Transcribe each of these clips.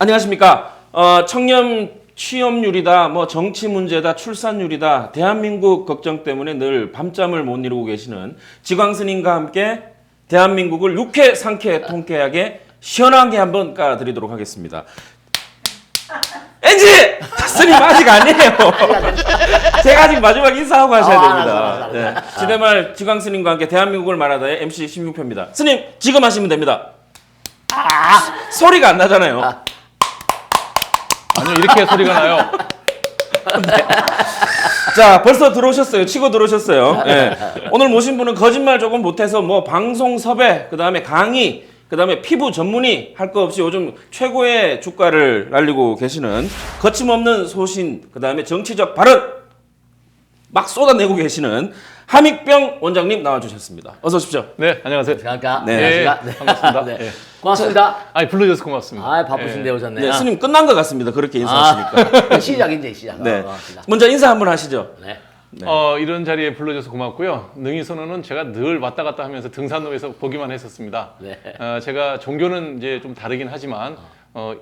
안녕하십니까. 청년 취업률이다, 뭐 정치 문제다, 출산율이다, 대한민국 걱정 때문에 늘 밤잠을 못 이루고 계시는 지광스님과 함께 대한민국을 유쾌, 상쾌, 통쾌하게 시원하게 한번 까드리도록 하겠습니다. 엔지! 스님 아직 아니에요. 제가 아직 마지막 인사하고 하셔야 됩니다. 네. 지대말 지광스님과 함께 대한민국을 말하다의 MC 신국표입니다. 스님 지금 하시면 됩니다. 소리가 안 나잖아요. 아니요, 이렇게 소리가 나요. 네. 자, 벌써 들어오셨어요. 치고 들어오셨어요. 네. 오늘 모신 분은 거짓말 조금 못해서 뭐 방송 섭외, 그 다음에 강의, 그 다음에 피부 전문의 할 거 없이 요즘 최고의 주가를 날리고 계시는 거침없는 소신, 그 다음에 정치적 발언 막 쏟아내고 계시는 함익병 원장님 나와주셨습니다. 어서 오십시오. 네, 안녕하세요. 안녕하십니까. 네. 네, 안녕하십니까. 반갑습니다. 네. 네. 고맙습니다. 아니, 불러줘서 고맙습니다. 아, 바쁘신데 네. 오셨네. 네, 스님 끝난 것 같습니다. 그렇게 인사하시니까. 시작 이제 시작. 네. 시작. 먼저 인사 한번 하시죠. 네. 네. 이런 자리에 불러줘서 고맙고요. 능이선언은 제가 늘 왔다 갔다 하면서 등산로에서 보기만 했었습니다. 네. 제가 종교는 이제 좀 다르긴 하지만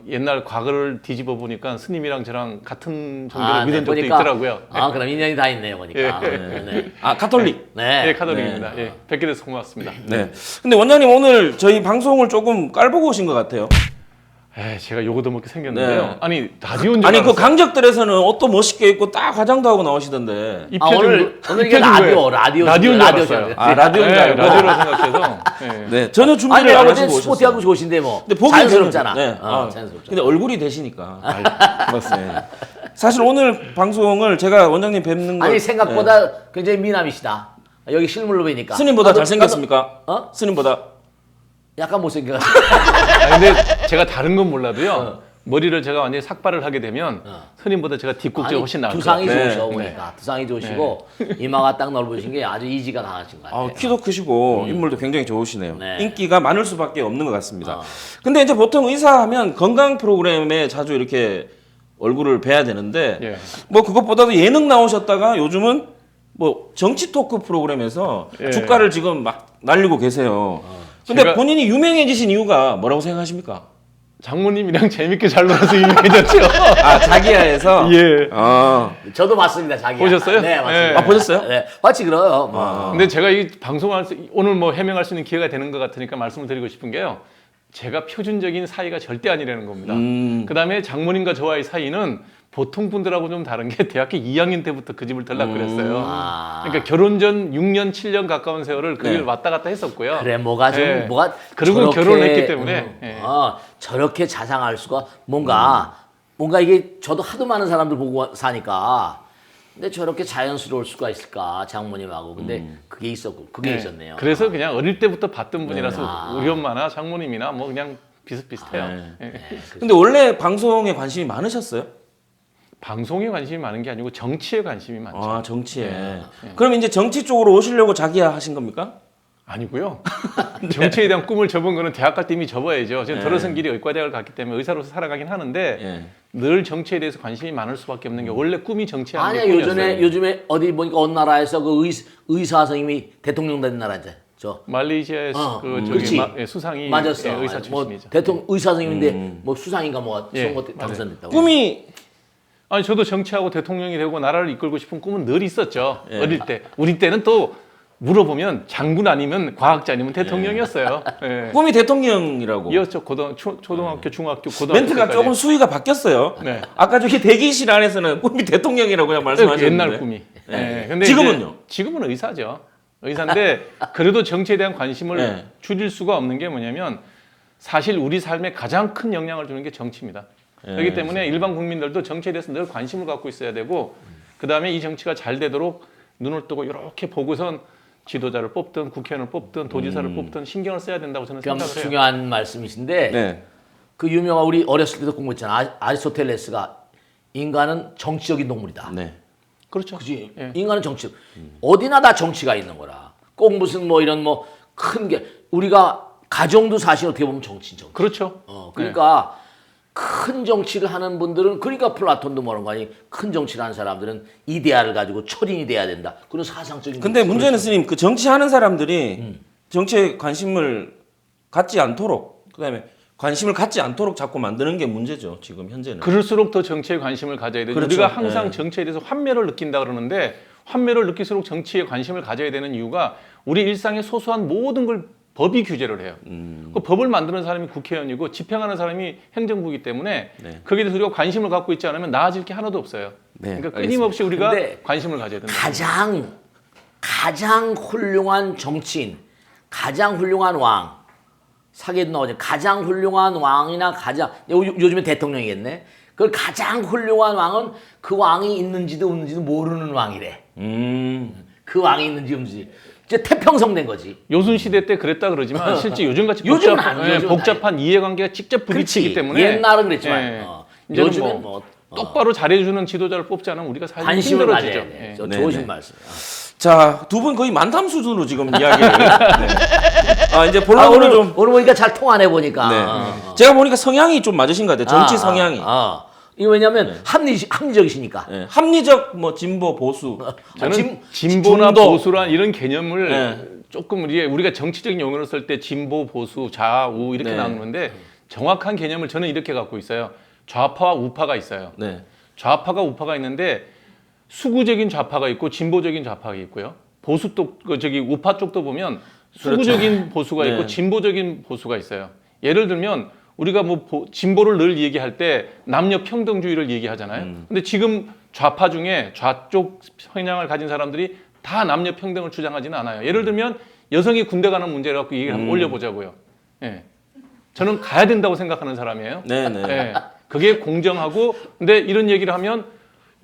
옛날 과거를 뒤집어 보니까 스님이랑 저랑 같은 종교를 믿은 적도 있더라고요. 아, 그럼 인연이 다 있네요, 보니까. 예. 네. 아, 가톨릭. 네. 예, 카톨릭입니다. 예, 뵙게 돼서 고맙습니다. 네. 근데 원장님 오늘 저희 방송을 조금 깔보고 오신 것 같아요. 제가 요거도 먹게 생겼는데요. 네. 아니, 라디오인 줄 아니 그 알았어요. 강적들에서는 옷도 멋있게 입고 딱 화장도 하고 나오시던데. 아, 오늘 이게 라디오인 줄 알았어요. 아, 라디오인 줄 네, 알고. 라디오로 생각해서. 네. 네, 전혀 아니, 준비를 안 어제 하시고 스포티하고 오셨어요. 좋으신데 뭐. 근데 보기 자연스럽잖아. 네. 자연스럽잖아. 근데 얼굴이 되시니까. 고맙습니다. 사실 오늘 방송을 제가 원장님 뵙는 걸 아니, 생각보다 굉장히 미남이시다. 여기 실물로 보니까. 스님보다 잘생겼습니까? 어? 스님보다. 약간 못생겨. 근데 제가 다른 건 몰라도요. 머리를 제가 완전히 삭발을 하게 되면 스님보다 제가 뒷꼭지가 훨씬 나을 것 두상이 같아요. 좋으셔 네. 보니까. 두상이 좋으시고 이마가 딱 넓으신 게 아주 이지가 강하신 것 같아요. 키도 크시고 인물도 굉장히 좋으시네요. 네. 인기가 많을 수밖에 없는 것 같습니다. 근데 이제 보통 의사하면 건강 프로그램에 자주 이렇게 얼굴을 뵈야 되는데 예. 뭐 그것보다도 예능 나오셨다가 요즘은 뭐 정치 토크 프로그램에서 예. 주가를 지금 막 날리고 계세요. 근데 제가- 본인이 유명해지신 이유가 뭐라고 생각하십니까? 장모님이랑 재밌게 잘 놀아서 유명해졌죠. 아, 자기야에서? 예. 저도 봤습니다, 자기야. 보셨어요? 네, 맞습니다. 네. 아, 보셨어요? 네, 봤지 그럼. 근데 제가 이 방송할 오늘 뭐 해명할 수 있는 기회가 되는 것 같으니까 말씀을 드리고 싶은 게요. 제가 표준적인 사이가 절대 아니라는 겁니다. 그다음에 장모님과 저와의 사이는 보통 분들하고 좀 다른 게 대학교 2학년 때부터 그 집을 들락거렸어요. 그러니까 결혼 전 6년, 7년 가까운 세월을 그 길 왔다 갔다 했었고요. 그래, 뭐가 좀, 예. 뭐가. 그리고 저렇게, 결혼했기 때문에. 예. 저렇게 자상할 수가 뭔가 이게 저도 하도 많은 사람들 보고 사니까 근데 저렇게 자연스러울 수가 있을까, 장모님하고. 근데 그게 있었고, 그게 네. 있었네요. 그래서 그냥 어릴 때부터 봤던 분이라서 우리 엄마나 장모님이나 뭐 그냥 비슷비슷해요. 예. 근데 원래 방송에 관심이 많으셨어요? 방송에 관심이 많은 게 아니고 정치에 관심이 많죠. 아, 정치에. 그럼 이제 정치 쪽으로 오시려고 자기야 하신 겁니까? 아니고요. 정치에 대한 꿈을 접은 거는 대학 갈 때 이미 접어야죠. 지금 돌아선 길이 의과대학을 갔기 때문에 의사로서 살아가긴 하는데 예. 늘 정치에 대해서 관심이 많을 수밖에 없는 게 원래 꿈이 정치하는 아니야, 게 꿈이었어요. 요즘에 어디 보니까 어느 나라에서 그 의사 선생님이 대통령 된 나라인데. 말레이시아에서 그 그렇지. 저기 수상이 맞았어. 예, 의사 뭐 출신이죠. 대통령 의사 선생님인데 뭐 수상인가 뭐 예, 선거 때 당선됐다고. 꿈이 아니 저도 정치하고 대통령이 되고 나라를 이끌고 싶은 꿈은 늘 있었죠. 어릴 때. 우리 때는 또 물어보면 장군 아니면 과학자 아니면 대통령이었어요. 예. 꿈이 대통령이라고. 이었죠. 초등학교, 중학교, 고등학교 멘트가 때까지. 조금 수위가 바뀌었어요. 네. 아까 저기 대기실 안에서는 꿈이 대통령이라고 그냥 말씀하셨는데. 옛날 꿈이. 예. 근데 지금은요? 이제 지금은 의사죠. 의사인데 그래도 정치에 대한 관심을 네. 줄일 수가 없는 게 뭐냐면 사실 우리 삶에 가장 큰 영향을 주는 게 정치입니다. 그렇기 때문에 일반 국민들도 정치에 대해서 늘 관심을 갖고 있어야 되고 그다음에 이 정치가 잘 되도록 눈을 뜨고 이렇게 보고선 지도자를 뽑든 국회의원을 뽑든 도지사를 뽑든 신경을 써야 된다고 저는 그럼 생각을 해요. 중요한 말씀이신데 네. 그 유명한 우리 어렸을 때도 공부했잖아. 아리스토텔레스가 인간은 정치적인 동물이다. 네. 그렇죠. 그지? 예. 인간은 정치. 어디나 다 정치가 있는 거라. 꼭 무슨 뭐 이런 뭐 큰 게 우리가 가정도 사실 어떻게 보면 정치. 그렇죠. 그러니까 큰 정치를 하는 분들은 그러니까 플라톤도 뭐라는 거 아니 큰 정치를 하는 사람들은 이데아를 가지고 철인이 돼야 된다. 그런 사상적인. 근데 문제는 스님 그 정치하는 사람들이 정치에 관심을 갖지 않도록 그다음에 관심을 갖지 않도록 자꾸 만드는 게 문제죠. 지금 현재는. 그럴수록 더 정치에 관심을 가져야 되죠. 그렇죠. 우리가 항상 네. 정치에 대해서 환멸을 느낀다 그러는데 환멸을 느낄수록 정치에 관심을 가져야 되는 이유가 우리 일상의 소소한 모든 걸 법이 규제를 해요. 그 법을 만드는 사람이 국회의원이고 집행하는 사람이 행정부이기 때문에 네. 거기에 대해서 우리가 관심을 갖고 있지 않으면 나아질 게 하나도 없어요. 네, 그러니까 끊임없이 우리가 근데 관심을 가져야 된다. 가장 훌륭한 정치인, 가장 훌륭한 왕, 사기에도 나오죠. 가장 훌륭한 왕이나 요즘에 대통령이겠네. 그 가장 훌륭한 왕은 그 왕이 있는지도 없는지도 모르는 왕이래. 그 왕이 있는지 없는지. 이제 태평성 된 거지. 요순 시대 때 그랬다 그러지만 실제 요즘같이 요즘은 아니죠. 요즘은 복잡한 이해관계가 직접 부딪히기 그렇지. 때문에 옛날은 그랬지만 예. 이제는 요즘은 똑바로 잘해주는 지도자를 뽑지 않으면 우리가 살기 관심을 힘들어지죠. 가져야 돼. 예. 좋으신 네. 말씀. 자, 두 분 거의 만담 수준으로 지금 이야기를. 네. 이제 본론으로 오늘, 좀. 오늘 보니까 잘 통하네 보니까. 네. 제가 보니까 성향이 좀 맞으신 것 같아요. 정치 성향이. 이거 왜냐면 합리적이시니까. 네. 합리적 뭐 진보 보수. 저는 진보나 중도. 보수란 이런 개념을 네. 조금 우리가 정치적인 용어로 쓸 때 진보, 보수, 좌우 이렇게 네. 나누는데 정확한 개념을 저는 이렇게 갖고 있어요. 좌파와 우파가 있어요. 네. 좌파가 우파가 있는데 수구적인 좌파가 있고 진보적인 좌파가 있고요. 보수 우파 쪽도 보면 수구적인 보수가 있고 네. 진보적인 보수가 있어요. 예를 들면 우리가 진보를 늘 얘기할 때 남녀 평등주의를 얘기하잖아요. 근데 지금 좌파 중에 좌쪽 성향을 가진 사람들이 다 남녀 평등을 주장하지는 않아요. 예를 들면 여성이 군대 가는 문제를 갖고 얘기를 한번 올려보자고요. 예. 저는 가야 된다고 생각하는 사람이에요. 네네. 예. 그게 공정하고 근데 이런 얘기를 하면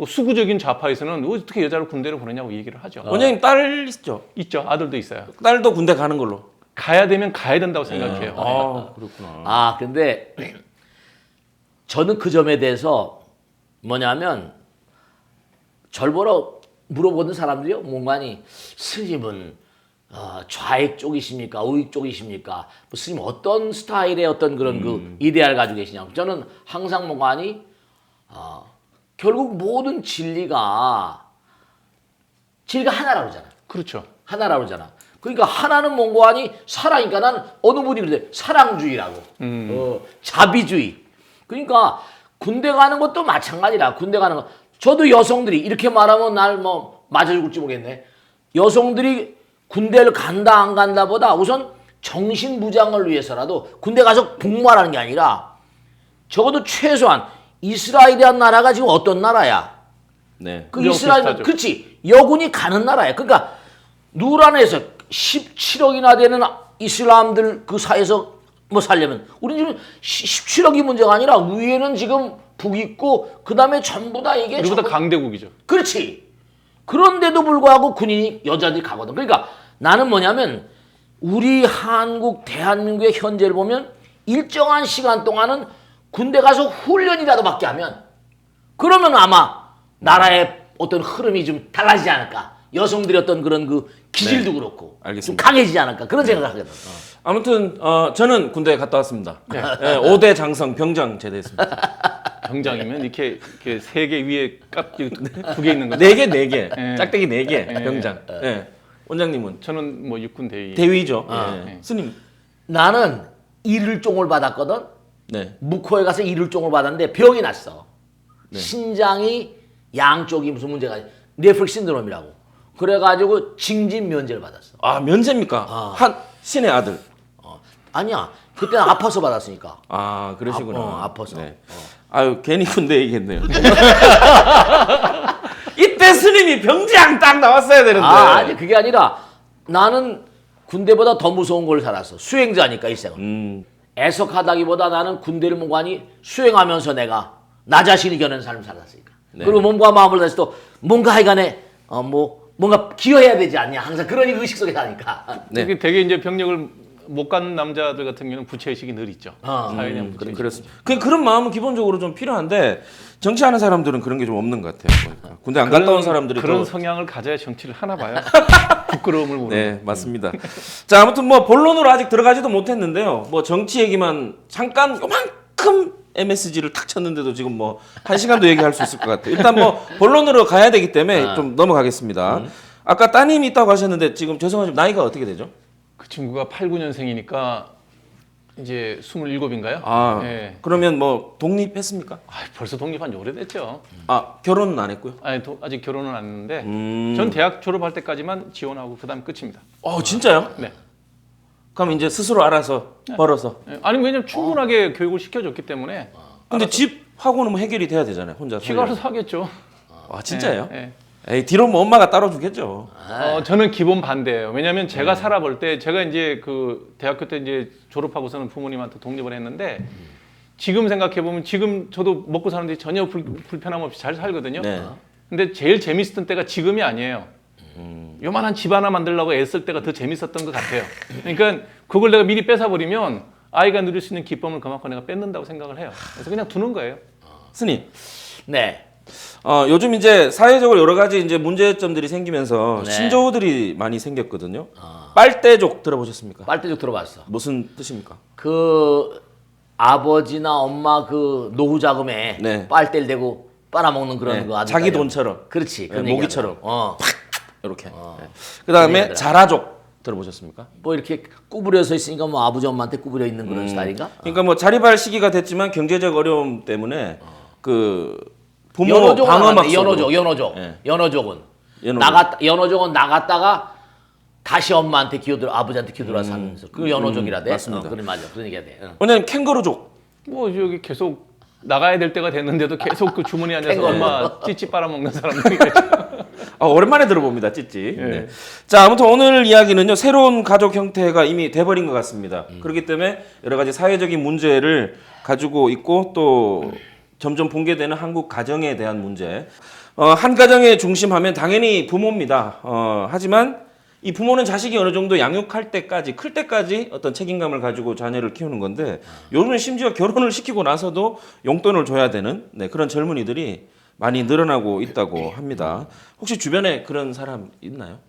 수구적인 좌파에서는 어떻게 여자를 군대를 보내냐고 얘기를 하죠. 원장님 딸 있죠? 있죠. 아들도 있어요. 딸도 군대 가는 걸로. 가야 되면 가야 된다고 생각해요. 아, 그렇구나. 근데 저는 그 점에 대해서 뭐냐면 절 보러 물어보는 사람들이요. 뭔가니 스님은 좌익 쪽이십니까? 우익 쪽이십니까? 뭐 스님 어떤 스타일의 어떤 그런 그 이데알 가지고 계시냐고. 저는 항상 뭔가니 결국 모든 진리가 하나라고 그러잖아. 그렇죠. 하나라고 그러잖아. 그러니까 하나는 뭔가 하니 사랑이니까 나는 어느 분이 그러대 사랑주의라고 자비주의. 그러니까 군대 가는 것도 마찬가지라. 군대 가는 거 저도 여성들이 이렇게 말하면 날 뭐 맞아 죽을지 모르겠네. 여성들이 군대를 간다 안 간다 보다 우선 정신무장을 위해서라도 군대 가서 복무하라는 게 아니라 적어도 최소한 이스라엘이라는 나라가 지금 어떤 나라야? 네. 그 이스라엘은 그렇지 여군이 가는 나라야. 그러니까 누란에서 17억이나 되는 이슬람들 그 사이에서 뭐 살려면 우리는 지금 17억이 문제가 아니라 위에는 지금 북 있고 그 다음에 전부 다 이게 우리보다 강대국이죠. 그렇지. 그런데도 불구하고 군인이 여자들이 가거든. 그러니까 나는 뭐냐면 우리 한국 대한민국의 현재를 보면 일정한 시간 동안은 군대 가서 훈련이라도밖에 하면 그러면 아마 나라의 어떤 흐름이 좀 달라지지 않을까. 여성들의 어떤 그런 그 기질도 그렇고 알겠습니다. 좀 강해지지 않을까 그런 생각을 하거든. 아무튼 저는 군대에 갔다 왔습니다. 네. 5대 장성 병장 제대했습니다. 병장이면 이렇게 3개 위에 깍지 2개 있는 거죠. 4개, 4개. 네. 짝대기 4개 네. 병장. 네. 원장님은 저는 뭐 육군 대위. 대위죠. 아. 네. 스님. 나는 일일종을 받았거든. 네. 묵호에 가서 일일종을 받았는데 병이 났어. 신장이 양쪽이 무슨 문제가 네프릭 신드롬이라고. 그래가지고 징집 면제를 받았어. 아, 면제입니까? 한 신의 아들. 아니야. 그때는 아파서 받았으니까. 아, 그러시구나. 아파서. 네. 아유, 괜히 군대 얘기했네요. 이때 스님이 병장 딱 나왔어야 되는데. 아니 그게 아니라 나는 군대보다 더 무서운 걸 살았어. 수행자니까 일생은. 애석하다기보다 나는 군대를 뭔가니 수행하면서 내가 나 자신이 겨는 삶을 살았으니까. 네. 그리고 몸과 마음을 다해서 또 뭔가 하여간에 뭔가 기여해야 되지 않냐. 항상 그런 의식 속에 사니까. 네. 이게 되게 이제 병력을 못 간 남자들 같은 경우는 부채의식이 늘 있죠. 사회에 대한 부채의식. 그렇습니다. 그런 마음은 기본적으로 좀 필요한데 정치하는 사람들은 그런 게 좀 없는 것 같아요. 보니까. 군대 안 갔다 온 사람들이 그런 또 성향을 가져야 정치를 하나 봐요. 부끄러움을 모르는. 네, 맞습니다. 자, 아무튼 뭐 본론으로 아직 들어가지도 못했는데요. 뭐 정치 얘기만 잠깐 요만큼 MSG를 탁 쳤는데도 지금 뭐 1시간도 얘기할 수 있을 것 같아요. 일단 뭐 본론으로 가야 되기 때문에 좀 넘어가겠습니다. 아까 따님이 있다고 하셨는데 지금 죄송하지만 나이가 어떻게 되죠? 그 친구가 89년생이니까 이제 27인가요? 아, 예. 그러면 뭐 독립했습니까? 벌써 독립한 지 오래됐죠. 아, 결혼은 안 했고요. 아니, 아직 결혼은 안 했는데 전 대학 졸업할 때까지만 지원하고 그다음 끝입니다. 진짜요? 네. 그럼 이제 스스로 알아서 벌어서. 예. 아니 왜냐면 충분하게 교육을 시켜줬기 때문에. 근데 집하고는 뭐 해결이 돼야 되잖아요. 혼자 지가 알아서 하겠죠. 아, 진짜예요? 예, 예. 에이, 뒤로 뭐 엄마가 따로 주겠죠. 저는 기본 반대예요. 왜냐하면 제가 살아볼 때 제가 이제 그 대학교 때 이제 졸업하고서는 부모님한테 독립을 했는데 지금 생각해 보면 지금 저도 먹고 사는데 전혀 불편함 없이 잘 살거든요. 네. 근데 제일 재밌었던 때가 지금이 아니에요. 요만한 집 하나 만들려고 애쓸 때가 더 재밌었던 것 같아요. 그러니까 그걸 내가 미리 뺏어버리면 아이가 누릴 수 있는 기쁨을 그만큼 내가 뺏는다고 생각을 해요. 그래서 그냥 두는 거예요. 스님. 네. 요즘 이제 사회적으로 여러 가지 이제 문제점들이 생기면서 네. 신조어들이 많이 생겼거든요. 빨대족 들어보셨습니까? 빨대족 들어봤어. 무슨 뜻입니까? 그 아버지나 엄마 그 노후 자금에 네. 빨대를 대고 빨아먹는 그런 네, 거 아주 자기 돈처럼. 그렇지. 그런 네, 모기처럼. 얘기하더라고. 이렇게. 네. 그다음에 얘기하더라. 자라족 들어보셨습니까? 뭐 이렇게 구부려서 있으니까 뭐 아버지 엄마한테 구부려 있는 그런 스타일인가? 그러니까 뭐 자립할 시기가 됐지만 경제적 어려움 때문에 그 부모 연호족은 방어막 나갔네. 연호족. 네. 연호족은 연호족. 연호족은 나갔다가 다시 엄마한테 아버지한테 기어들어 사면서 그 연호족이라대. 맞습니다. 그래 맞아. 그런 얘기야 돼. 왜냐면 캥거루족. 뭐 여기 계속 나가야 될 때가 됐는데도 계속 그 주머니 앉아서 캥거루. 엄마 찌찌 빨아먹는 사람들이겠죠. 오랜만에 들어봅니다, 찌찌. 예. 네. 자, 아무튼 오늘 이야기는요, 새로운 가족 형태가 이미 돼버린 것 같습니다. 그렇기 때문에 여러 가지 사회적인 문제를 가지고 있고 또 점점 붕괴되는 한국 가정에 대한 문제. 한 가정의 중심하면 당연히 부모입니다. 하지만 이 부모는 자식이 어느 정도 양육할 때까지, 클 때까지 어떤 책임감을 가지고 자녀를 키우는 건데, 요즘은 심지어 결혼을 시키고 나서도 용돈을 줘야 되는 그런 젊은이들이 많이 늘어나고 있다고 합니다. 혹시 주변에 그런 사람 있나요?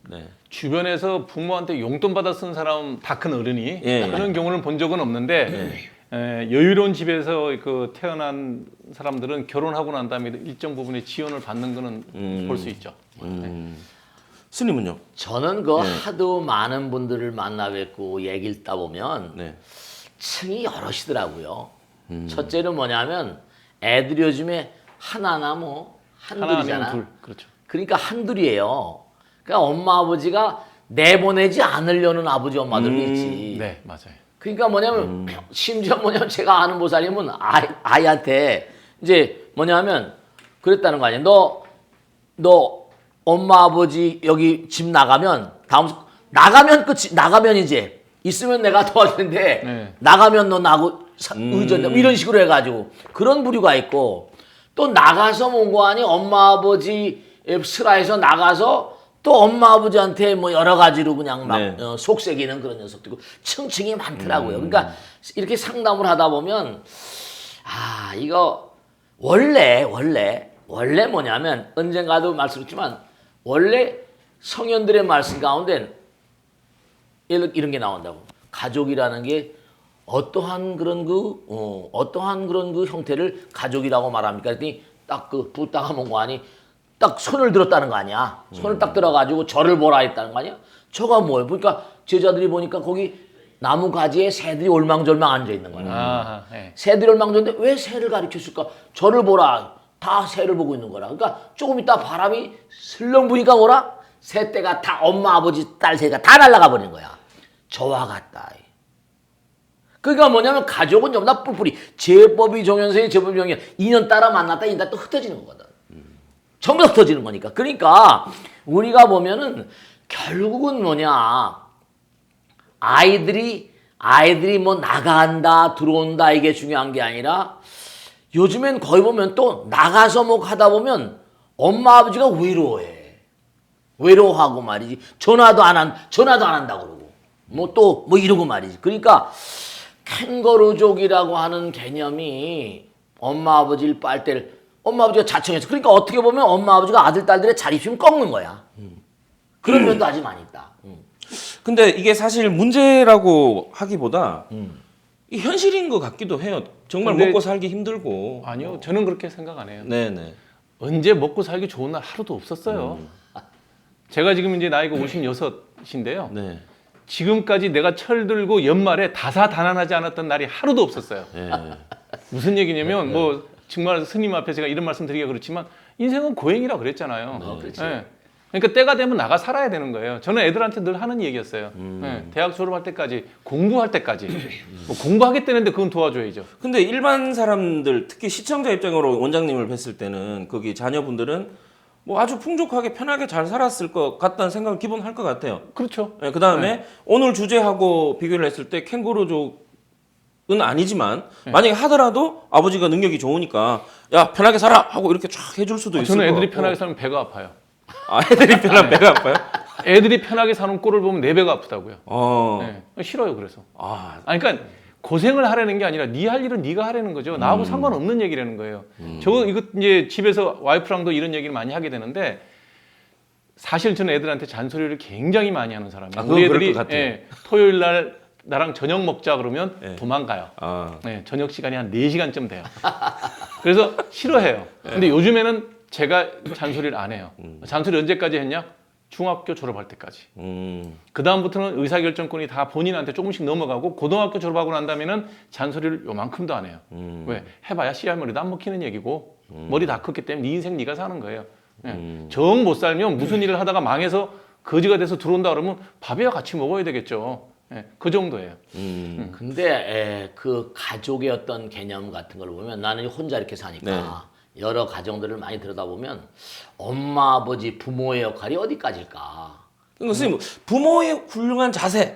네. 주변에서 부모한테 용돈 받아 쓴 사람 다 큰 어른이 예. 그런 경우는 본 적은 없는데 여유로운 집에서 그 태어난 사람들은 결혼하고 난 다음에 일정 부분의 지원을 받는 거는 볼 수 있죠. 스님은요? 저는 그 하도 많은 분들을 만나 뵙고 얘기를 따 보면 네. 층이 여럿이더라고요. 첫째는 뭐냐면 애들이 요즘에 하나나 뭐 한둘이잖아. 하나, 둘, 그렇죠. 그러니까 한둘이에요. 그러니까 엄마 아버지가 내보내지 않으려는 아버지 엄마들도 있지. 네, 맞아요. 그러니까 뭐냐면 심지어 뭐냐면 제가 아는 보살님은 아이한테 이제 뭐냐면 그랬다는 거 아니야. 너 엄마 아버지 여기 집 나가면 나가면 끝이 나가면 이제 있으면 내가 도와주는데 네. 나가면 너 나하고 의존 이런 식으로 해가지고 그런 부류가 있고 또 나가서 뭔고 하니 엄마 아버지 슬하에서 나가서 또 엄마 아버지한테 뭐 여러 가지로 그냥 막 네. 속삭이는 그런 녀석도 있고 층층이 많더라고요. 그러니까 이렇게 상담을 하다 보면 이거 원래 뭐냐면 언젠가도 말씀드렸지만 원래 성현들의 말씀 가운데 이런 게 나온다고. 가족이라는 게 어떠한 그런 그 형태를 가족이라고 말합니까? 그랬더니 딱 그 부다가 뭔거 아니 딱 손을 들었다는 거 아니야. 손을 딱 들어가지고 저를 보라 했다는 거 아니야. 저가 뭐예요? 그러니까 제자들이 보니까 거기 나무 가지에 새들이 올망졸망 앉아 있는 거야. 아하, 네. 새들이 올망졸망인데 왜 새를 가리켰을까? 저를 보라. 다 새를 보고 있는 거라. 그러니까 조금 있다 바람이 슬렁 부니까 뭐라? 새떼가 다 엄마 아버지 딸 새가 다 날아가 버리는 거야. 저와 같다. 그러니까 뭐냐면 가족은 전부 다 뿔뿔이 제법이 종연세의 제법이 종연 2년 따라 만났다 인다 또 흩어지는 거거든. 전부 다 흩어지는 거니까. 그러니까 우리가 보면은 결국은 뭐냐 아이들이 뭐 나간다 들어온다 이게 중요한 게 아니라 요즘엔 거의 보면 또 나가서 뭐 하다 보면 엄마 아버지가 외로워하고 말이지 전화도 안 한다 그러고 뭐 또 뭐 이러고 말이지. 그러니까 캥거루족이라고 하는 개념이 엄마 아버지를 빨대를 엄마 아버지가 자청해서 그러니까 어떻게 보면 엄마 아버지가 아들 딸들의 자립심을 꺾는 거야. 그런 면도 아주 많이 있다. 근데 이게 사실 문제라고 하기보다 이 현실인 것 같기도 해요. 정말 근데- 먹고 살기 힘들고. 아니요, 저는 그렇게 생각 안 해요. 네네. 언제 먹고 살기 좋은 날 하루도 없었어요. 제가 지금 이제 나이가 56인데요. 네. 지금까지 내가 철들고 연말에 다사다난하지 않았던 날이 하루도 없었어요. 예. 무슨 얘기냐면 뭐 정말 스님 앞에 제가 이런 말씀 드리기가 그렇지만 인생은 고행이라고 그랬잖아요. 그렇지. 예. 그러니까 때가 되면 나가 살아야 되는 거예요. 저는 애들한테 늘 하는 얘기였어요. 예. 대학 졸업할 때까지 공부할 때까지 뭐 공부하겠다는데 그건 도와줘야죠. 근데 일반 사람들 특히 시청자 입장으로 원장님을 뵀을 때는 거기 자녀분들은 뭐 아주 풍족하게 편하게 잘 살았을 것 같다는 생각을 기본 할 것 같아요. 그렇죠. 그 다음에 오늘 주제하고 비교를 했을 때 캥거루족은 아니지만 만약에 하더라도 아버지가 능력이 좋으니까 야 편하게 살아 하고 이렇게 쫙 해줄 수도 있을 저는 것 애들이 같고. 편하게 살면 배가 아파요. 아 애들이 편하면 배가 아파요? 애들이 편하게 사는 꼴을 보면 내 배가 아프다고요. 어. 네. 싫어요. 그래서. 아, 아니, 그러니까 고생을 하라는 게 아니라 네 할 일은 네가 하라는 거죠. 나하고 상관없는 얘기라는 거예요. 이거 이제 집에서 와이프랑도 이런 얘기를 많이 하게 되는데 사실 저는 애들한테 잔소리를 굉장히 많이 하는 사람이에요. 아, 그건 우리 그럴 애들이 것 같아요. 토요일 날 나랑 저녁 먹자 그러면 도망가요. 아. 저녁 시간이 한 4시간쯤 돼요. 그래서 싫어해요. 근데 요즘에는 제가 잔소리를 안 해요. 잔소리 언제까지 했냐? 중학교 졸업할 때까지. 그 다음부터는 의사결정권이 다 본인한테 조금씩 넘어가고 고등학교 졸업하고 난 다음에는 잔소리를 요만큼도 안 해요. 왜? 해봐야 씨알머리도 안 먹히는 얘기고 머리 다 컸기 때문에 네 인생 네가 사는 거예요. 정 못 살면 무슨 일을 하다가 망해서 거지가 돼서 들어온다 그러면 밥이야 같이 먹어야 되겠죠. 그 정도예요. 근데 그 가족의 어떤 개념 같은 걸 보면 나는 혼자 이렇게 사니까 여러 가정들을 많이 들여다보면 엄마, 아버지, 부모의 역할이 어디까지일까? 그러니까 선생님 부모의 훌륭한 자세가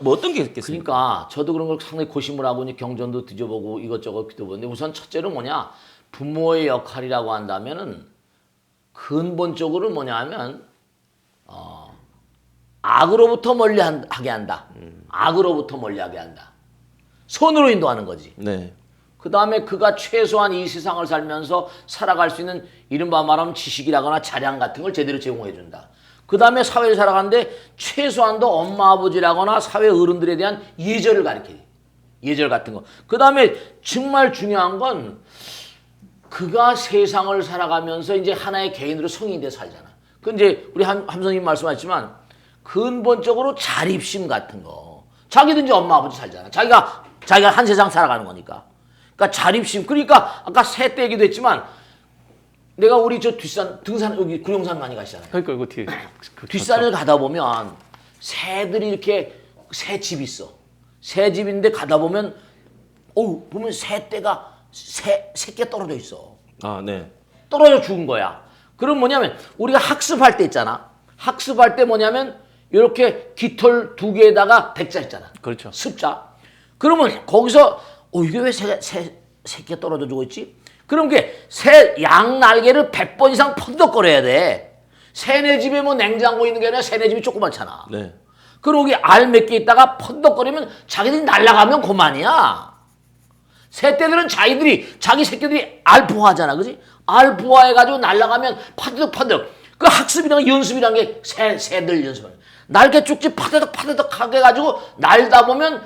뭐 어떤 게 있겠습니까? 그러니까 저도 그런 걸 상당히 고심을 하고 이제 경전도 뒤져보고 이것저것 뒤져보는데 우선 첫째로 뭐냐 부모의 역할이라고 한다면은 근본적으로 뭐냐면 악으로부터 멀리하게 한다. 악으로부터 멀리하게 한다. 선으로 인도하는 거지. 네. 그 다음에 그가 최소한 이 세상을 살면서 살아갈 수 있는 이른바 말하면 지식이라거나 자량 같은 걸 제대로 제공해 준다. 그 다음에 사회를 살아가는데 최소한도 엄마 아버지라거나 사회 어른들에 대한 예절을 가르쳐요. 예절 같은 거. 그 다음에 정말 중요한 건 그가 세상을 살아가면서 이제 하나의 개인으로 성인이 돼 살잖아. 그 이제 우리 함선님 말씀하셨지만 근본적으로 자립심 같은 거. 자기도 이제 엄마 아버지 살잖아. 자기가 한 세상 살아가는 거니까. 그러니까 자립심. 그러니까 아까 새 때 얘기도 했지만 내가 우리 저 뒷산 등산 여기 구룡산 많이 가시잖아요. 그러니까 이거 뒤에 뒷산을 가다 보면 새들이 이렇게 새 집 있어. 새 집인데 가다 보면 보면 새떼가 새끼 떨어져 있어. 아, 네. 떨어져 죽은 거야. 그럼 뭐냐면 우리가 학습할 때 있잖아. 학습할 때 뭐냐면 이렇게 깃털 2개에다가 백자 있잖아. 그렇죠. 습자. 그러면 거기서 이게 왜 새끼가 떨어져 주고 있지? 그럼 그게 새 양 날개를 100번 이상 펀덕거려야 돼. 새네 집에 뭐 냉장고 있는 게 아니라 새네 집이 조그맣잖아. 네. 그리고 여기 알 몇 개 있다가 펀덕거리면 자기들이 날아가면 그만이야. 새떼들은 자기 새끼들이 알 부화하잖아. 그지? 알 부화해가지고 날아가면 파득파득. 그 학습이랑 연습이란 게 새들 연습을. 날개 쭉지 파득파득 하게 해가지고 날다 보면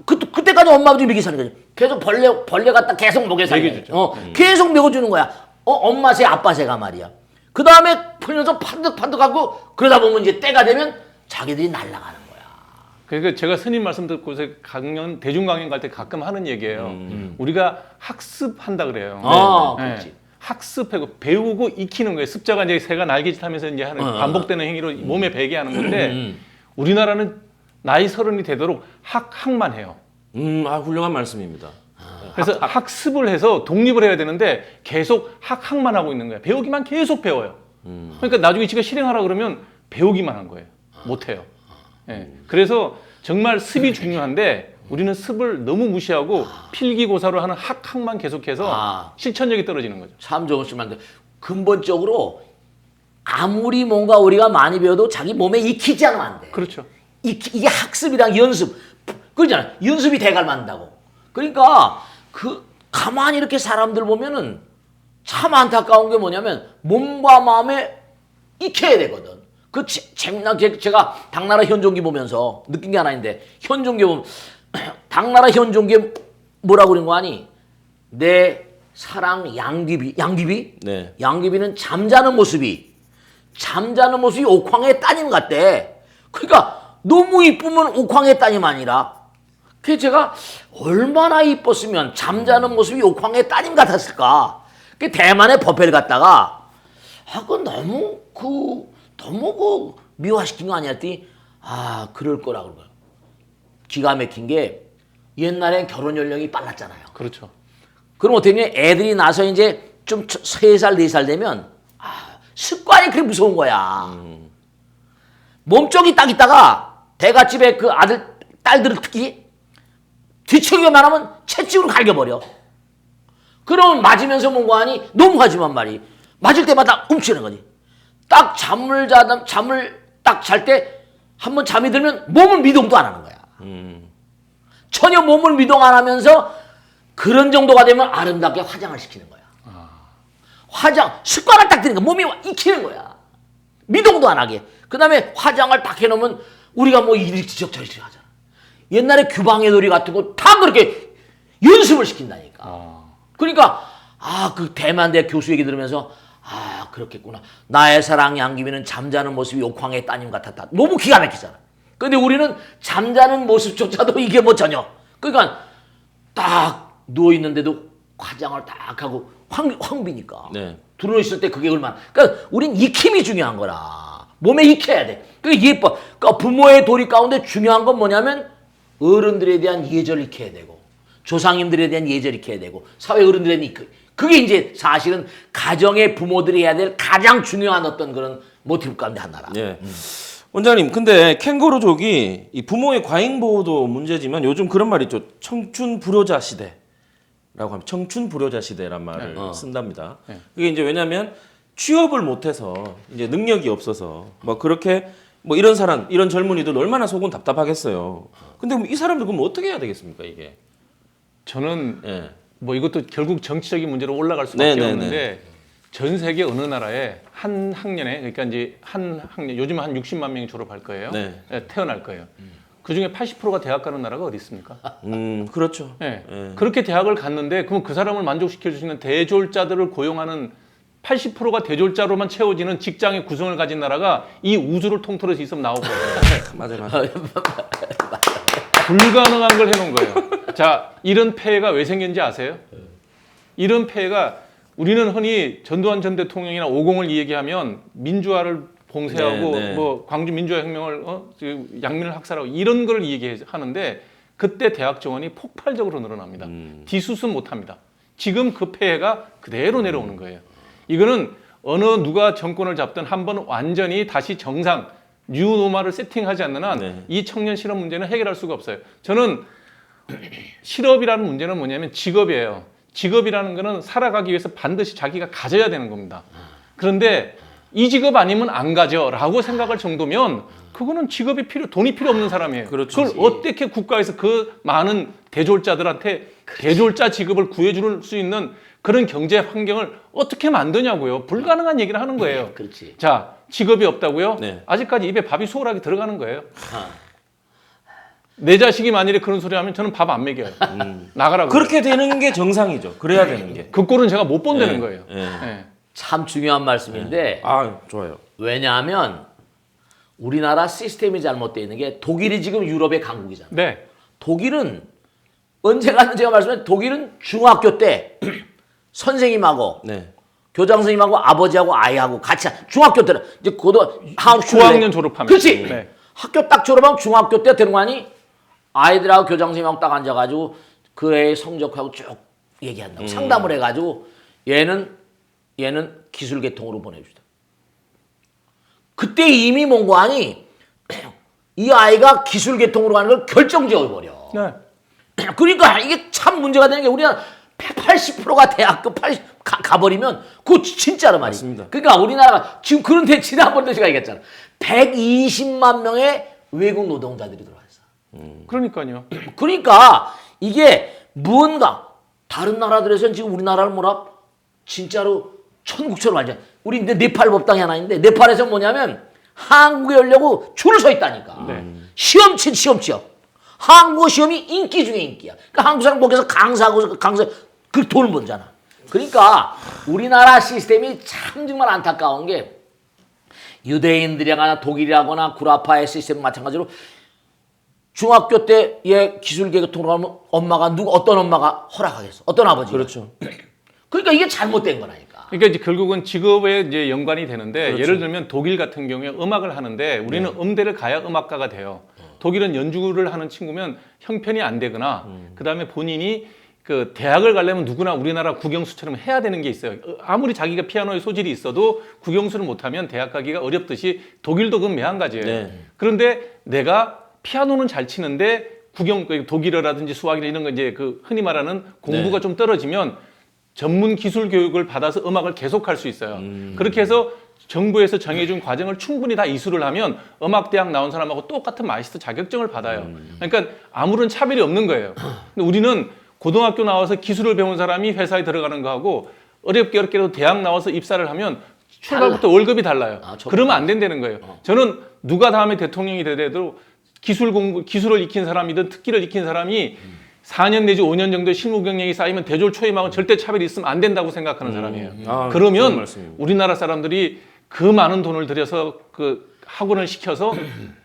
그때까지 엄마 아버지 먹이 사는 거지. 계속 벌레 갖다 계속 먹여 사는 거야. 계속 먹여주는 거야. 엄마 새, 아빠 새가 말이야. 그 다음에 풀면서 파득파득하고 그러다 보면 이제 때가 되면 자기들이 날아가는 거야. 그러니까 제가 스님 말씀 듣고서 대중 강연 갈 때 가끔 하는 얘기예요. 우리가 학습한다 그래요. 그렇지. 학습하고 배우고 익히는 거예요. 습자가 이제 새가 날개짓 하면서 이제 하는 반복되는 행위로 몸에 배게 하는 건데 우리나라는 나이 30이 되도록 학만 해요. 아, 훌륭한 말씀입니다. 그래서 학습을 해서 독립을 해야 되는데 계속 학만 하고 있는 거예요. 배우기만 계속 배워요. 그러니까 나중에 지가 실행하라 그러면 배우기만 한 거예요. 못 해요. 그래서 정말 습이 중요한데 우리는 습을 너무 무시하고 필기고사로 하는 학만 계속해서 실천력이 떨어지는 거죠. 참 좋은 말씀인데 근본적으로 아무리 뭔가 우리가 많이 배워도 자기 몸에 익히지 않으면 안 돼. 그렇죠. 이게 학습이랑 연습. 그러잖아. 연습이 대가를 만든다고. 그러니까 가만히 이렇게 사람들 보면은 참 안타까운 게 뭐냐면 몸과 마음에 익혀야 되거든. 제가 당나라 현종기 보면서 느낀 게 하나 있는데 현종기 보면 당나라 현종기에 뭐라고 그런 거 아니? 내 사랑 양귀비. 네. 양귀비는 잠자는 모습이 옥황의 따님 같대. 그러니까 너무 이쁘면 옥황의 따님 아니라 그 제가 얼마나 이뻤으면 잠자는 모습이 옥황의 따님 같았을까. 그 대만의 법회를 갔다가 그건 너무 미화시킨 거 아니야 했더니 그럴 거라 그런 거야. 기가 막힌 게 옛날엔 결혼 연령이 빨랐잖아요. 그렇죠. 그럼 어떻게 되냐? 애들이 나서 이제 좀 3살, 4살 되면 습관이 그렇게 무서운 거야. 몸쪽이 딱 있다가 대갓집에 그 아들, 딸들을 특히 뒤척이기만 하면 채찍으로 갈겨버려. 그러면 맞으면서 뭔가 하니 너무하지만 말이 맞을 때마다 훔치는 거지. 딱 잠을 딱 잘 때 한번 잠이 들면 몸을 미동도 안 하는 거야. 전혀 몸을 미동 안 하면서 그런 정도가 되면 아름답게 화장을 시키는 거야. 습관을 딱 들이니까 몸이 익히는 거야. 미동도 안 하게. 그 다음에 화장을 딱 해놓으면 우리가 뭐 이리지적 저리지적 하잖아. 옛날에 규방의 놀이 같은 거 다 그렇게 연습을 시킨다니까. 그러니까 그 대만대 교수 얘기 들으면서 그렇겠구나. 나의 사랑 양귀비는 잠자는 모습이 옥황의 따님 같았다. 너무 기가 막히잖아. 근데 우리는 잠자는 모습조차도 이게 뭐 전혀. 그러니까 딱 누워있는데도 화장을 딱 하고 황비니까. 네. 들어 있을 때 그게 얼마나. 그러니까 우린 익힘이 중요한 거라. 몸에 익혀야 돼. 그게 예뻐. 그러니까 부모의 도리 가운데 중요한 건 뭐냐면 어른들에 대한 예절을 익혀야 되고 조상님들에 대한 예절을 익혀야 되고 사회 어른들에 대한 그게 이제 사실은 가정의 부모들이 해야 될 가장 중요한 어떤 그런 모티브 가운데 하나라. 예. 원장님, 근데 캥거루족이 이 부모의 과잉 보호도 문제지만 요즘 그런 말 있죠. 청춘 불효자 시대라고 하면 청춘 불효자 시대란 말을 쓴답니다. 그게 이제 왜냐하면 취업을 못해서 이제 능력이 없어서 뭐 그렇게 뭐 이런 사람, 이런 젊은이들 얼마나 속은 답답하겠어요. 근데 이 사람들 그럼 어떻게 해야 되겠습니까 이게? 저는 예. 뭐 이것도 결국 정치적인 문제로 올라갈 수밖에 없는데 전 세계 어느 나라에 한 학년에 그러니까 이제 한 학년 요즘 한 60만 명이 졸업할 거예요. 네. 태어날 거예요. 그 중에 80%가 대학 가는 나라가 어디 있습니까? 그렇죠. 네. 예. 그렇게 대학을 갔는데 그럼 그 사람을 만족시켜 주시는 대졸자들을 고용하는 80%가 대졸자로만 채워지는 직장의 구성을 가진 나라가 이 우주를 통틀어서 있으면 나오거든요. 맞아요. 불가능한 걸 해놓은 거예요. 자, 이런 폐해가 왜 생겼는지 아세요? 이런 폐해가 우리는 흔히 전두환 전 대통령이나 50을 얘기하면 민주화를 봉쇄하고 뭐 광주 민주화 혁명을 양민을 학살하고 이런 걸 얘기하는데 그때 대학 정원이 폭발적으로 늘어납니다. 뒤수습 못합니다. 지금 그 폐해가 그대로 내려오는 거예요. 이거는 어느 누가 정권을 잡든 한번 완전히 다시 정상 뉴노멀을 세팅하지 않는 한 이 청년 실업 문제는 해결할 수가 없어요. 저는 실업이라는 문제는 뭐냐면 직업이에요. 직업이라는 거는 살아가기 위해서 반드시 자기가 가져야 되는 겁니다. 그런데 이 직업 아니면 안 가져라고 생각할 정도면 그거는 돈이 필요 없는 사람이에요. 그렇죠. 그걸 어떻게 국가에서 그 많은 대졸자들한테 대졸자 직업을 구해줄 수 있는 그런 경제 환경을 어떻게 만드냐고요. 불가능한 얘기를 하는 거예요. 그렇지. 자, 직업이 없다고요? 네. 아직까지 입에 밥이 소홀하게 들어가는 거예요. 내 자식이 만일에 그런 소리 하면 저는 밥 안 먹여요. 나가라고. 그렇게 되는 게 정상이죠. 그래야 되는 게. 그 꼴은 제가 못 본다는 거예요. 예. 예. 참 중요한 말씀인데 좋아요. 왜냐하면 우리나라 시스템이 잘못되어 있는 게 독일이 지금 유럽의 강국이잖아요. 네. 독일은 언제 갔는지 제가 말씀드린 독일은 중학교 때 선생님하고 교장 선생님하고 아버지하고 아이하고 같이 중학교 때는 이제 고학년 졸업하면 그렇지. 네. 학교 딱 졸업하면 중학교 때 되는 거 아니? 아이들하고 교장 선생님하고 딱 앉아가지고 그 애의 성적하고 쭉 얘기한다고 상담을 해가지고 얘는 기술계통으로 보내주다. 그때 이미 뭔고 하니 이 아이가 기술계통으로 가는 걸 결정지어버려. 네. 그러니까 이게 참 문제가 되는 게 우리나라 80%가 대학교 가버리면 그거 진짜로 말이야. 맞습니다. 그러니까 우리나라가 지금 그런데 지난번에 제가 얘기했잖아. 120만 명의 외국 노동자들이 들어왔어. 그러니까요. 그러니까 이게 무언가 다른 나라들에서는 지금 우리나라를 뭐라 진짜로 천국처럼 알죠. 우리 이제 네팔 법당이 하나 있는데 네팔에서 뭐냐면 한국에 오려고 줄을 서 있다니까. 시험 취업. 한국어 시험이 인기 중에 인기야. 그러니까 한국 사람 거기서 강사하고 그 돈을 벌잖아. 그러니까 우리나라 시스템이 참 정말 안타까운 게 유대인들이거나 독일이라거나 구라파 시스템 마찬가지로 중학교 때의 기술계통으로 가면 엄마가 어떤 엄마가 허락하겠어? 어떤 아버지가? 그렇죠. 그러니까 이게 잘못된 거라니까. 그러니까 이제 결국은 직업에 이제 연관이 되는데 그렇죠. 예를 들면 독일 같은 경우에 음악을 하는데 우리는 음대를 가야 음악가가 돼요. 독일은 연주를 하는 친구면 형편이 안 되거나 그다음에 본인이 그 대학을 가려면 누구나 우리나라 국영수처럼 해야 되는 게 있어요. 아무리 자기가 피아노에 소질이 있어도 국영수를 못하면 대학 가기가 어렵듯이 독일도 그건 매한가지예요. 네. 그런데 내가 피아노는 잘 치는데 독일어라든지 수학이나 이런 거 이제 그 흔히 말하는 공부가 좀 떨어지면 전문 기술 교육을 받아서 음악을 계속할 수 있어요. 그렇게 해서 정부에서 정해준 과정을 충분히 다 이수를 하면 음악대학 나온 사람하고 똑같은 마이스터 자격증을 받아요. 그러니까 아무런 차별이 없는 거예요. 근데 우리는 고등학교 나와서 기술을 배운 사람이 회사에 들어가는 거하고 어렵게라도 대학 나와서 입사를 하면 출발부터 월급이 달라요. 그러면 안 된다는 거예요. 저는 누가 다음에 대통령이 되더라도 기술을 익힌 사람이든 특기를 익힌 사람이 4년 내지 5년 정도의 실무 경력이 쌓이면 대졸 초임하고 절대 차별이 있으면 안 된다고 생각하는 사람이에요. 좋은 그러면 말씀입니다. 우리나라 사람들이 그 많은 돈을 들여서 그 학원을 시켜서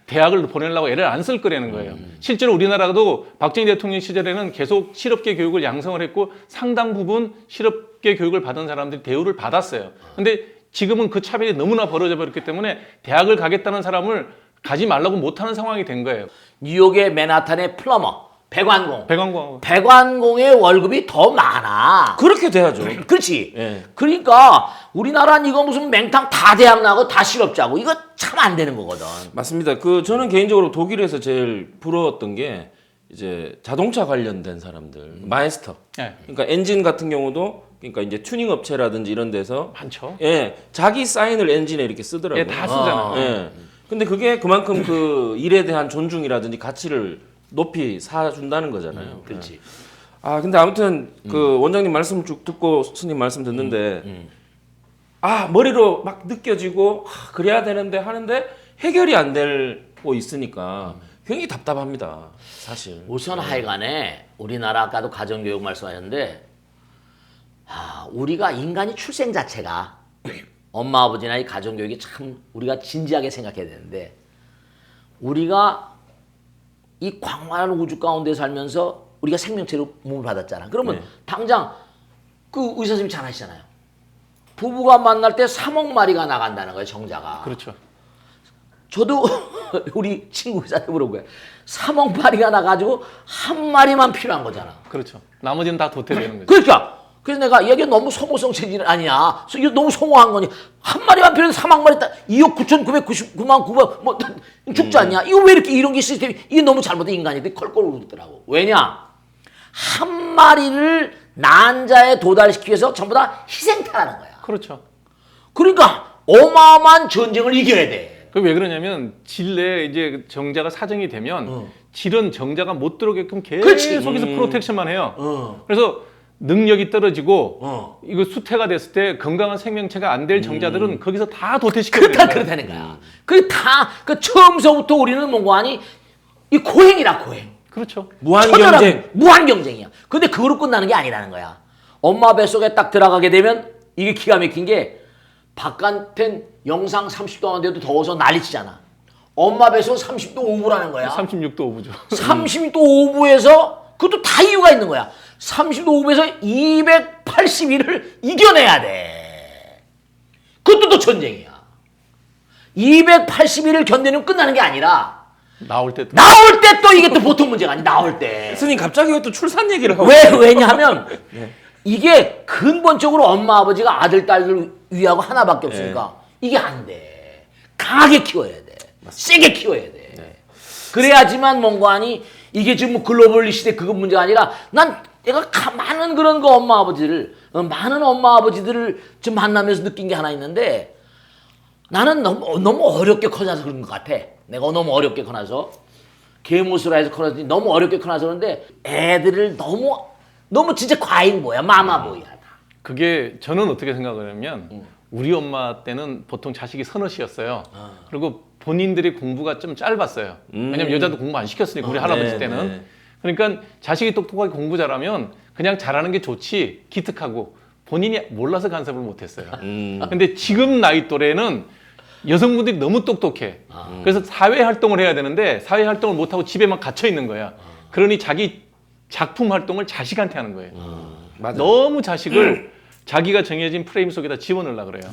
대학을 보내려고 애를 안 쓸 거라는 거예요. 실제로 우리나라도 박정희 대통령 시절에는 계속 실업계 교육을 양성을 했고 상당 부분 실업계 교육을 받은 사람들이 대우를 받았어요. 근데 지금은 그 차별이 너무나 벌어져 버렸기 때문에 대학을 가겠다는 사람을 가지 말라고 못하는 상황이 된 거예요. 뉴욕의 맨하탄의 플러머 백완공. 백왕고 백완공의 월급이 더 많아. 그렇게 돼야죠. 그렇지. 예. 그러니까 우리나라는 이거 무슨 맹탕 다 대학 나고 다 실업자고 이거 참 안 되는 거거든. 맞습니다. 저는 개인적으로 독일에서 제일 부러웠던 게 이제 자동차 관련된 사람들, 마에스터. 네. 그러니까 엔진 같은 경우도 그러니까 이제 튜닝 업체라든지 이런 데서 많죠. 예, 자기 사인을 엔진에 이렇게 쓰더라고요. 예, 다 쓰잖아요. 예. 근데 그게 그만큼 그 일에 대한 존중이라든지 가치를 높이 사준다는 거잖아요. 그렇지. 아, 근데 아무튼 그 원장님 말씀 쭉 듣고 스님 말씀 듣는데 아, 머리로 막 느껴지고 아, 그래야 되는데 하는데 해결이 안 되고 있으니까 굉장히 답답합니다. 사실. 우선 하여간에 우리나라 아까도 가정교육 말씀하셨는데 우리가 인간이 출생 자체가 엄마 아버지나 이 가정교육이 참 우리가 진지하게 생각해야 되는데 우리가 이 광활한 우주 가운데 살면서 우리가 생명체로 몸을 받았잖아. 그러면 네. 당장 그 의사 선생님이 잘 하시잖아요. 부부가 만날 때 3억 마리가 나간다는 거예요, 정자가. 그렇죠. 저도 우리 친구 의사한테 물어본 거예요. 3억 마리가 나가지고 한 마리만 필요한 거잖아. 그렇죠. 나머지는 다 도태되는 거죠. 그러니까 그래서 내가 이게 너무 소모성 체질 아니냐? 이거 너무 소모한 거니 한 마리만 필요한 3억 마리 딱 2억 9,999만 9번 뭐 죽지 않냐? 이거 왜 이렇게 이런 게 시스템이 이게 너무 잘못된 인간이들이 컬컬 울더라고. 왜냐? 한 마리를 난자에 도달시키기 위해서 전부 다 희생타라는 거야. 그렇죠. 그러니까 어마어마한 전쟁을 이겨야 돼. 그 왜 그러냐면 질내 이제 정자가 사정이 되면 질은 정자가 못 들어오게끔 그렇지. 계속해서 프로텍션만 해요. 어. 그래서 능력이 떨어지고 어. 이거 수태가 됐을 때 건강한 생명체가 안 될 정자들은 거기서 다 도태시켜 그렇다 그렇다는 거야. 그 처음서부터 우리는 뭔가 아니 이 고행이라 고행. 그렇죠. 무한 처절한 경쟁. 무한 경쟁이야. 근데 그거로 끝나는 게 아니라는 거야. 엄마 뱃속에 딱 들어가게 되면 이게 기가 막힌 게 바깥엔 영상 30도인데도 더워서 난리치잖아. 엄마 뱃속 30도 5부라는 거야. 36도 5부죠. 30도 5부에서 그것도 다 이유가 있는 거야. 30도 5부에서 281을 이겨내야 돼. 그것도 또 전쟁이야. 281을 견디면 끝나는 게 아니라 나올 때 또. 나올 때 또 이게 또 보통 문제가 아니 나올 때. 스님 갑자기 왜 또 출산 얘기를 하고 왜냐하면 이게 근본적으로 엄마 아버지가 아들 딸들 위하고 하나밖에 없으니까 이게 안 돼. 강하게 키워야 돼. 세게 키워야 돼. 그래야지만 뭔가 아니 이게 지금 뭐 글로벌 시대 그거 문제가 아니라 난 내가 많은 그런 거 엄마 아버지를 많은 엄마 아버지들을 좀 만나면서 느낀 게 하나 있는데 나는 너무 어렵게 커나서 그런 것 같아. 내가 너무 어렵게 커나서 개무수라 해서 커나서 너무 어렵게 커나서 그런데 애들을 너무 진짜 과잉 뭐야 마마보이야. 그게 저는 어떻게 생각을 하냐면 우리 엄마 때는 보통 자식이 서너시였어요. 그리고 본인들이 공부가 좀 짧았어요. 왜냐면 여자도 공부 안 시켰으니까 우리 할아버지 네, 때는. 네. 그러니까 자식이 똑똑하게 공부 잘하면 그냥 잘하는 게 좋지 기특하고 본인이 몰라서 간섭을 못했어요. 근데 지금 나이 또래는 여성분들이 너무 똑똑해. 그래서 사회 활동을 해야 되는데 사회 활동을 못하고 집에만 갇혀 있는 거야. 그러니 자기 작품 활동을 자식한테 하는 거예요. 맞아요. 너무 자식을 자기가 정해진 프레임 속에다 집어넣으려고 그래요.